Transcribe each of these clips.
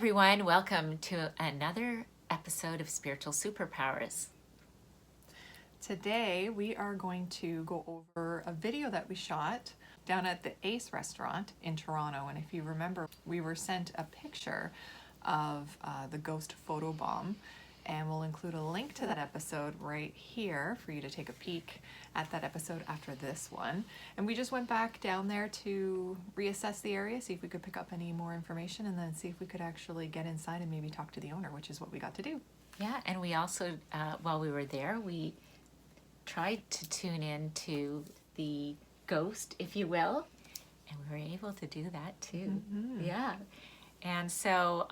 everyone, welcome to another episode of Spiritual Superpowers. Today we are going to go over a video that we shot down at the Ace restaurant in Toronto. And if you remember, we were sent a picture of the ghost photobomb, and we'll include a link to that episode right here for you to take a peek at that episode after this one. And we just went back down there to reassess the area, see if we could pick up any more information, and then see if we could actually get inside and maybe talk to the owner, which is what we got to do. Yeah, and we also, while we were there, we tried to tune in to the ghost, if you will, and we were able to do that too. Mm-hmm. Yeah. And so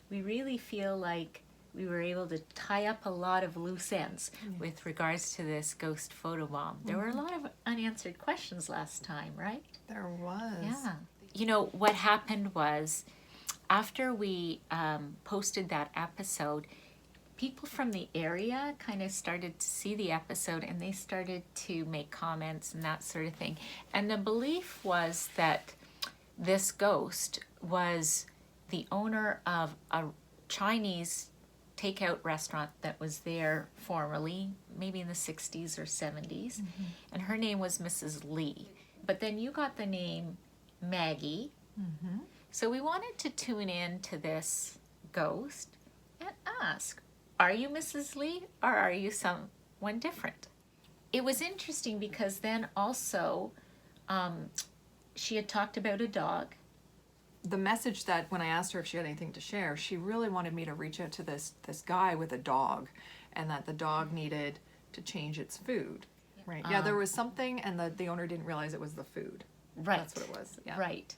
we really feel like we were able to tie up a lot of loose ends with regards to this ghost photobomb. There were a lot of unanswered questions last time, right? There was. Yeah. You know, what happened was after we posted that episode, people from the area kind of started to see the episode and they started to make comments and that sort of thing. And the belief was that this ghost was the owner of a Chinese takeout restaurant that was there formerly, maybe in the 60s or 70s. Mm-hmm. And her name was Mrs. Lee. But then you got the name Maggie. Mm-hmm. So we wanted to tune in to this ghost and ask, are you Mrs. Lee or are you someone different? It was interesting because then also she had talked about a dog. The message that when I asked her if she had anything to share, she really wanted me to reach out to this guy with a dog, and that the dog needed to change its food. Right. Yeah, there was something, and the owner didn't realize it was the food. Right. That's what it was. Yeah. Right.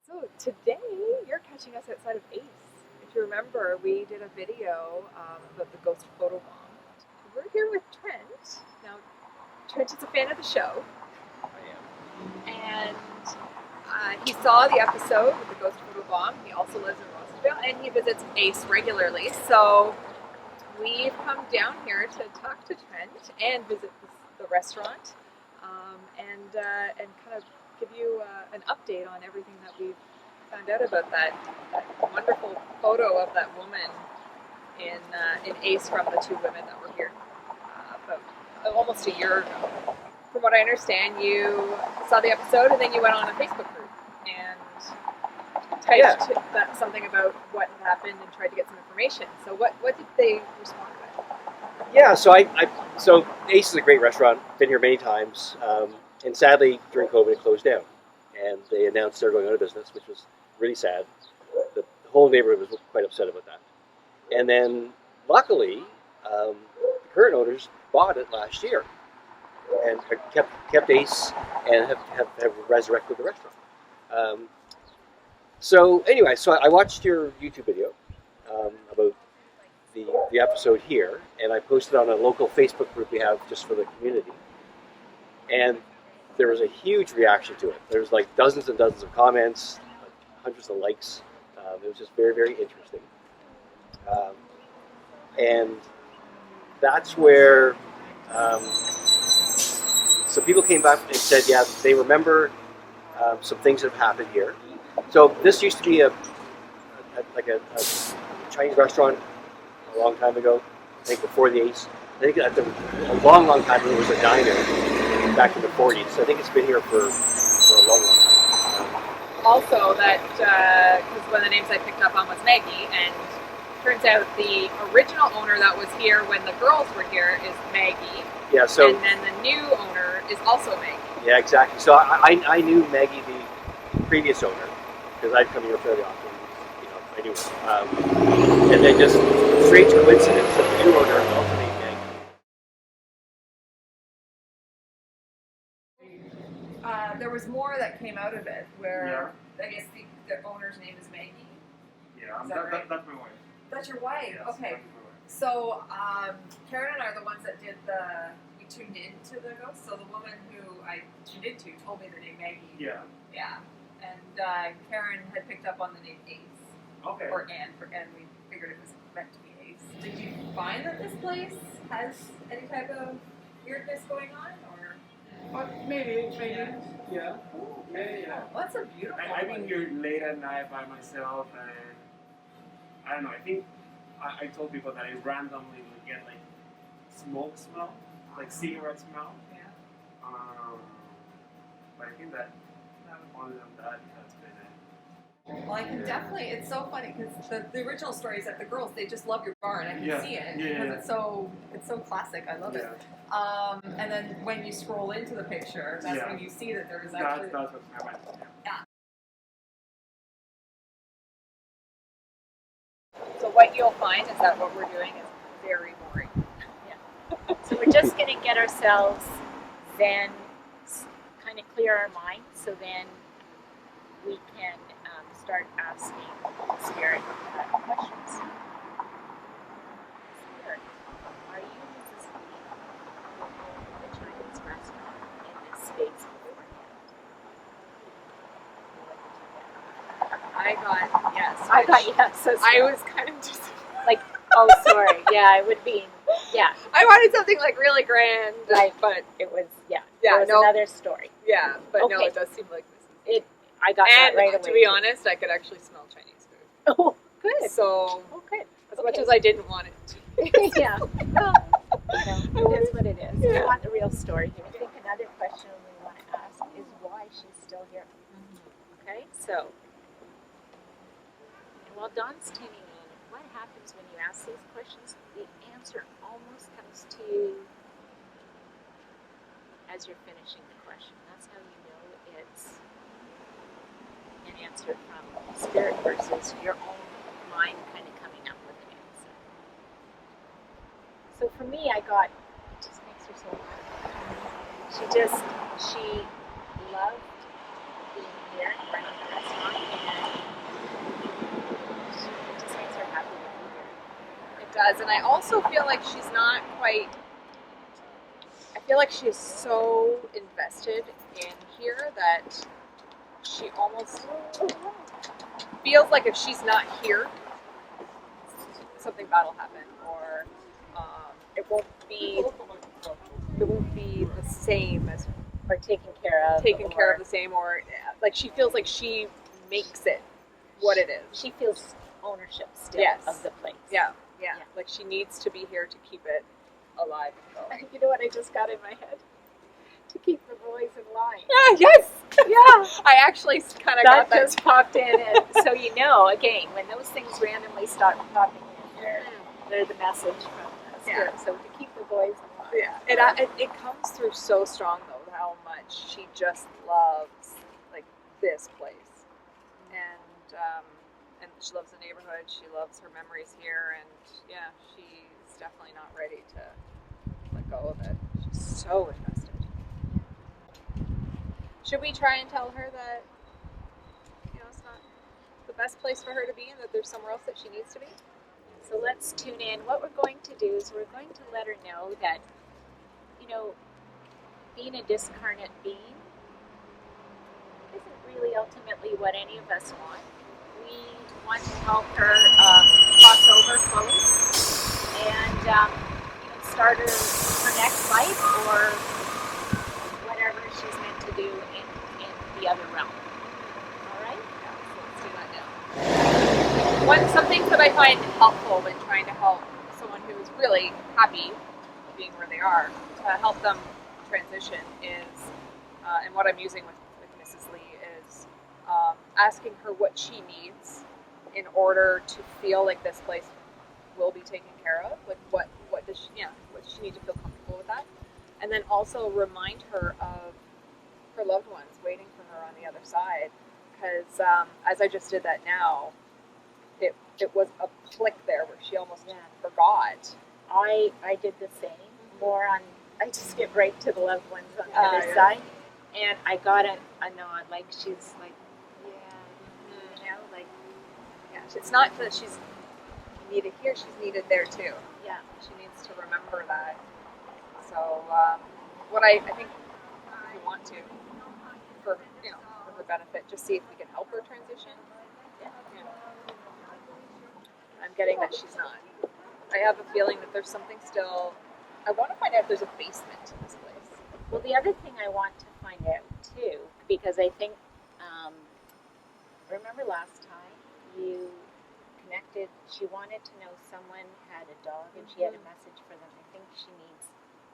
So today you're catching us outside of Ace. If you remember, we did a video about the ghost photobomb. We're here with Trent. Now, Trent is a fan of the show. I am. And he saw the episode with the ghost photobomb. He also lives in Rossville and he visits Ace regularly. So we've come down here to talk to Trent and visit the restaurant and kind of give you an update on everything that we've found out about that wonderful photo of that woman in Ace from the two women that were here about almost a year ago. From what I understand, you saw the episode and then you went on a Facebook group and typed something about what had happened and tried to get some information. So what did they respond with? Yeah, so so Ace is a great restaurant. Been here many times, and sadly during COVID it closed down, and they announced they're going out of business, which was really sad. The whole neighborhood was quite upset about that. And then luckily, the current owners bought it last year and kept Ace and have resurrected the restaurant. So anyway, so I watched your YouTube video about the episode here, and I posted on a local Facebook group we have just for the community. And there was a huge reaction to it. There was like dozens and dozens of comments, hundreds of likes. It was just very, very interesting. And that's where some people came back and said, yeah, they remember some things that have happened here. So this used to be a Chinese restaurant a long time ago, I think before the Ace. I think a long, long time ago it was a diner back in the 40s. So I think it's been here for a long, long time. Also, that because one of the names I picked up on was Maggie, and turns out the original owner that was here when the girls were here is Maggie. Yeah. So and then the new owner is also Maggie. Yeah, exactly. So I knew Maggie, the previous owner, because I'd come here fairly often. You know, I knew her. And then just strange coincidence that the new owner also named Maggie. There was more that came out of it, where I guess the owner's name is Maggie. Yeah, Is that right? that's my wife. That's your wife. Yes, Okay. that's my wife. So Karen and I are the ones that did we tuned into the ghost. So the woman who I tuned into told me the name Maggie. Yeah. Yeah. And Karen had picked up on the name Ace. Okay. Or Anne, and we figured it was meant to be Ace. Did you find that this place has any type of weirdness going on, or? But maybe, yeah. Yeah. Well, that's a beautiful I've one. been here late at night by myself, and I don't know. I think I told people that I randomly would get like smoke smell, like cigarette smell. Yeah. But I think that other than that, that's been it. Well, I can definitely. It's so funny because the original story is that the girls they just love your bar, and I can Yeah. see it Yeah, because yeah. it's so classic. I love it. And then when you scroll into the picture, that's when you see that there is actually. That's what's happening. Yeah. So what you'll find is that what we're doing is very boring. So we're just going to get ourselves then kind of clear our minds so then we can start asking Spirit questions. Spirit, are you Mrs. Lee who owned the Chinese restaurant in this space beforehand? I got yes. I got yes. I was kind of just like, oh, sorry. Yeah, it would be, yeah. I wanted something like really grand, Right. but It was, Yeah, it was no. another story. yeah, but no, Okay. it does seem like this. I got And that right away. to be too. honest, I could actually smell Chinese food. Oh, good. So Oh, good. as much as I didn't want it to. Yeah. Well, it is what it is. We Yeah. want the real story here. I think another question we want to ask is why she's still here. Okay, so, and while Dawn's tuning in, what happens when you ask these questions? The answer almost comes to you as you're finishing the question. That's how you know it's an answer from Spirit versus your own mind kind of coming up with an answer. So for me, I got, it just makes her so happy. She loved being here and running the restaurant, and it just makes her happy to be here. It does, and I also feel like she's not quite. I feel like she's so invested in here that she almost feels like if she's not here, something bad will happen, or it won't be the same as Or taken care of. the same, or like she feels like she makes it what it is. She feels ownership still Yes. of the place. Yeah. Yeah. Like she needs to be here to keep it alive and going. You know what I just got in my head? To keep the boys in line. Yes. Yeah. I actually kind of got That that. just popped in, and so you know, again, when those things randomly start popping in, they're the message from the Spirit. Yeah. So to keep the boys in line. Yeah. It comes through so strong though how much she just loves like this place, and she loves the neighborhood. She loves her memories here, and yeah, she's definitely not ready to let go of it. She's so invested. Should we try and tell her that it's not the best place for her to be, and that there's somewhere else that she needs to be? So let's tune in. What we're going to do is we're going to let her know that, being a discarnate being isn't really ultimately what any of us want. We want to help her cross over fully and start her next life or whatever she's meant to do in the other realm. All right? Yeah, so let's do that now. Some things that I find helpful when trying to help someone who is really happy being where they are, to help them transition is, and what I'm using with Mrs. Lee is asking her what she needs in order to feel like this place will be taken care of. Like what does she need to feel comfortable with that? And then also remind her of her loved ones waiting for her on the other side. Because as I just did that now, it was a click there where she almost forgot. I did the same. I just get right to the loved ones on the other side, and I got a nod. Like she's like, It's not that she's needed here; she's needed there too. yeah. She needs to remember that. So, what I think we want to, for her benefit, just see if we can help her transition. Yeah. I'm getting that she's not. I have a feeling that there's something still. I want to find out if there's a basement in this place. Well, the other thing I want to find out too, because I think, remember last time you connected, she wanted to know someone had a dog and she had a message for them. I think she needs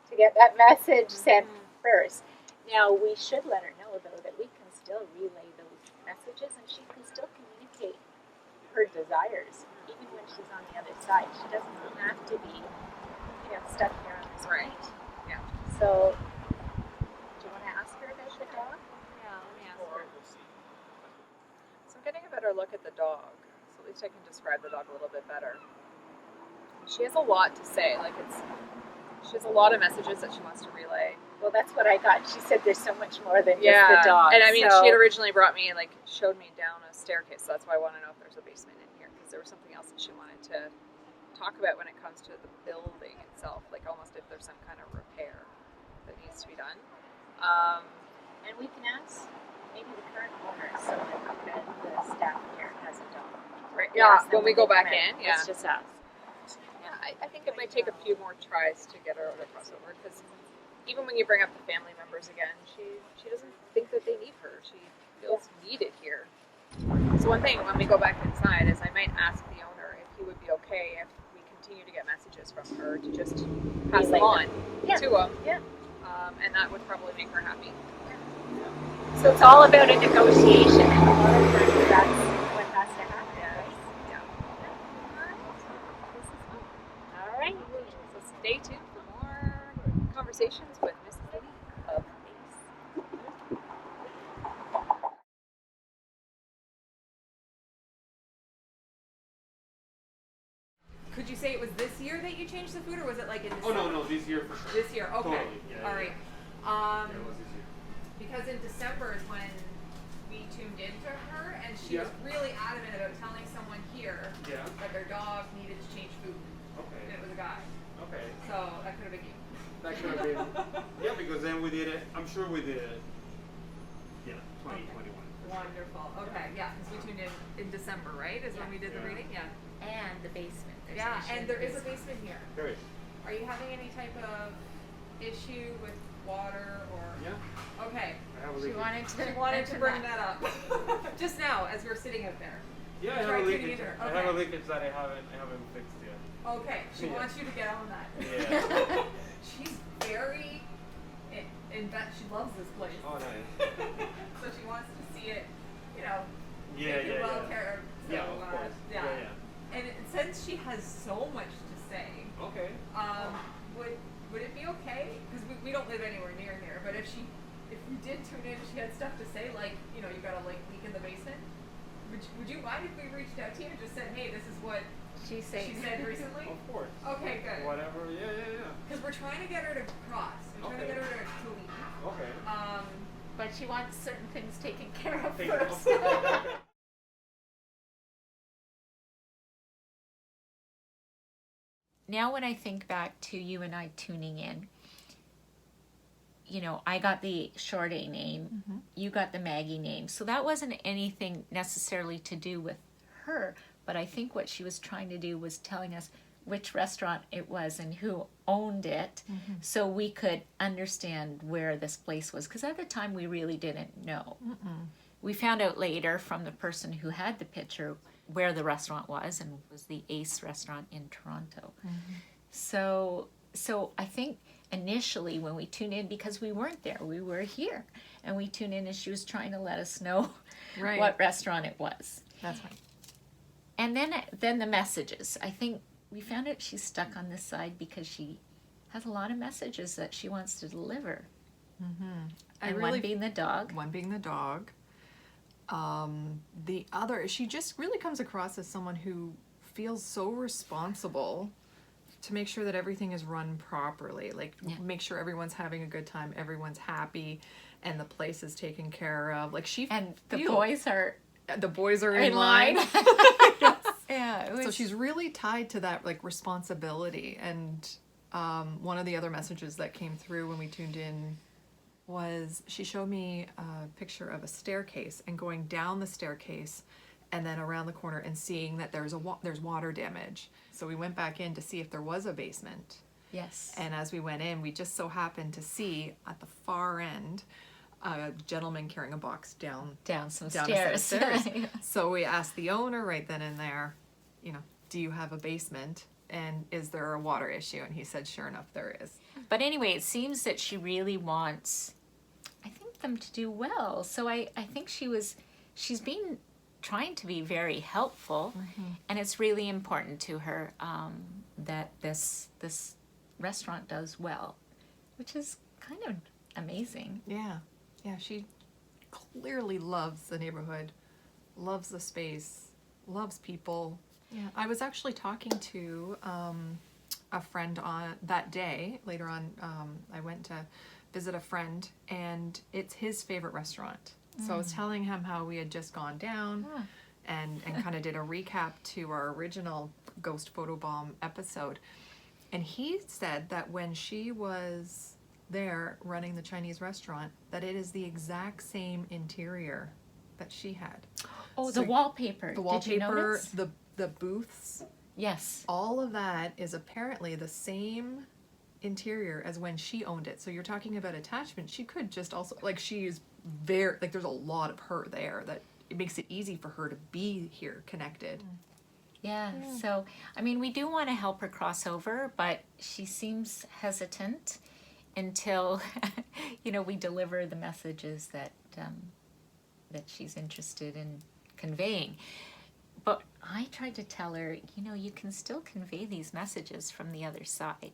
to get that message sent first. Now, we should let her know, though, that we can still relay those messages and she can still communicate her desires, even when she's on the other side. She doesn't have to be, stuck here on this Right. point. Yeah. So, do you want to ask her about the dog? Yeah, let me ask her. So I'm getting a better look at the dog, so at least I can describe the dog a little bit better. She has a lot to say. She has a lot of messages that she wants to relay. Well, that's what I got. She said there's so much more than just the dog. And I mean, so. she had originally showed me down a staircase, so that's why I want to know if there's a basement in here, because there was something else that she wanted to talk about when it comes to the building itself, like almost if there's some kind of repair that needs to be done. And we can ask maybe the current owner, someone that the staff here has a dog. Right. We Yeah, ask them when we go they back come in, yeah. Let's just ask. Yeah, I think it might take a few more tries to get her to cross over, because even when you bring up the family members again, she doesn't think that they need her. She feels needed here. So one thing when we go back inside is I might ask the owner if he would be okay if we continue to get messages from her to just pass them on to him. Yeah. And that would probably make her happy. So it's all about a negotiation. And a lot of times that's what has to happen, right? Yeah. All right. So stay tuned for more conversations with Mrs. Liddy of Ace. Could you say it was this year that you changed the food, or was it like in Oh December? no, this year for sure. This year, okay. Totally, yeah, All yeah, right. Yeah, it was this year. Because in December is when we tuned into her, and she was really adamant about telling someone here Yeah. that their dog needed to change food, Okay. and it was a guy. Okay. So that could have been you. That could have been. Yeah, because then we did it. I'm sure we did it. Yeah, 2021. Wonderful. Okay, yeah, because we tuned in December, right? Is when we did the Yeah. reading. Yeah. And the basement. There's Yeah, an issue and in there the is a basement. basement here. Great. Are you having any type of issue with water or? Yeah. Okay. I have a She leak. wanted to, She wanted to mention bring that up just now as we're sitting out there. Yeah, I Try have a tuning leakage. into her. I have a leakage that I haven't fixed yet. Okay, she Yeah. wants you to get on that. Yeah. She's very in bet she loves this place. Oh, nice. So she wants to see it, Yeah, taken yeah, well yeah. care of. So, Yeah, of course. yeah. Yeah, And since she has so much to say, yeah. Okay. would it be okay? Because we don't live anywhere near here, but if you did tune in and she had stuff to say, like, you got a leak in the basement, would you mind if we reached out to you and just said, hey, this is what She's saying. she said recently? Of course. Okay, good. Whatever. Yeah. Because we're trying to get her to cross. We're trying to Okay. get her to leave. Okay. But she wants certain things taken care of Thank first. you. Now when I think back to you and I tuning in, I got the short A name, you got the Maggie name. So that wasn't anything necessarily to do with her, but I think what she was trying to do was telling us which restaurant it was and who owned it, so we could understand where this place was. Because at the time we really didn't know. We found out later from the person who had the picture where the restaurant was, and it was the Ace restaurant in Toronto. So I think initially when we tuned in, because we weren't there, we were here, and we tuned in and she was trying to let us know Right. what restaurant it was. That's right. And then the messages. I think we found out she's stuck on this side because she has a lot of messages that she wants to deliver. And one being the dog. One being the dog. The other, she just really comes across as someone who feels so responsible to make sure that everything is run properly. Like, make sure everyone's having a good time, everyone's happy, and the place is taken care of. Like, And the boys are in line. Yeah. So she's really tied to that, like, responsibility. And one of the other messages that came through when we tuned in was she showed me a picture of a staircase and going down the staircase and then around the corner and seeing that there's water damage. So we went back in to see if there was a basement. Yes. And as we went in, we just so happened to see at the far end a gentleman carrying a box down Some a set of stairs. stairs. So we asked the owner right then and there, you know, do you have a basement and is there a water issue? And he said, sure enough, there is. But anyway, it seems that she really wants, I think, them to do well. So I think she's been trying to be very helpful, and it's really important to her that this restaurant does well, which is kind of amazing. Yeah. Yeah, she clearly loves the neighborhood, loves the space, loves people. Yeah, I was actually talking to a friend on that day. Later on, I went to visit a friend, and it's his favorite restaurant. So I was telling him how we had just gone down and kind of did a recap to our original Ghost Photobomb episode. And he said that when she was there running the Chinese restaurant, that it is the exact same interior that she had. Oh, So the wallpaper. The Did you wallpaper, notice? the booths, Yes. all of that is apparently the same interior as when she owned it. So you're talking about attachment. She could just also, like, she's very, like, there's a lot of her there that it makes it easy for her to be here connected. Yeah. So, I mean, we do want to help her cross over, but she seems hesitant until, we deliver the messages that she's interested in conveying. But I tried to tell her, you can still convey these messages from the other side.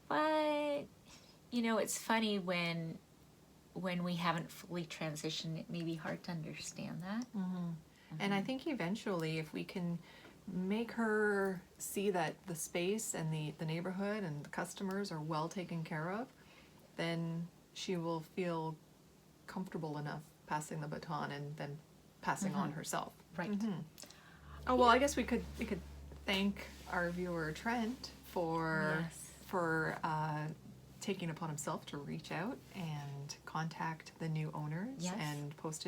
But, it's funny when we haven't fully transitioned, it may be hard to understand that. And I think eventually, if we can make her see that the space and the neighborhood and the customers are well taken care of, then she will feel comfortable enough passing the baton and then passing on herself. Right. Oh, well, I guess we could thank our viewer Trent for taking upon himself to reach out and contact the new owners Yes. and post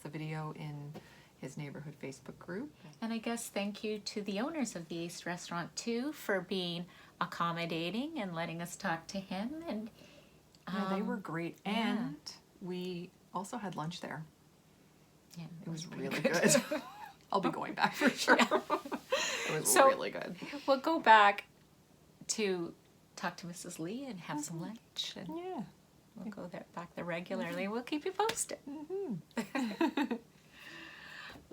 the video in his neighborhood Facebook group. And I guess thank you to the owners of the Ace Restaurant too for being accommodating and letting us talk to him. And Yeah, they were great. yeah. And we also had lunch there. yeah, It was pretty really good. I'll be going back for sure. It was So- really good. We'll go back to talk to Mrs. Lee and have some lunch, and Yeah. we'll go back there regularly. We'll keep you posted.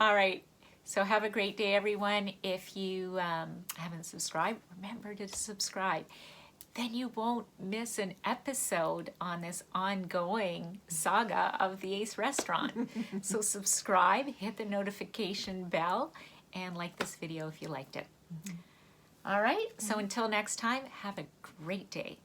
All right. So have a great day, everyone. If you haven't subscribed, remember to subscribe. Then you won't miss an episode on this ongoing saga of the Ace Restaurant. So subscribe, hit the notification bell, and like this video if you liked it. All right. So until next time, have a great day.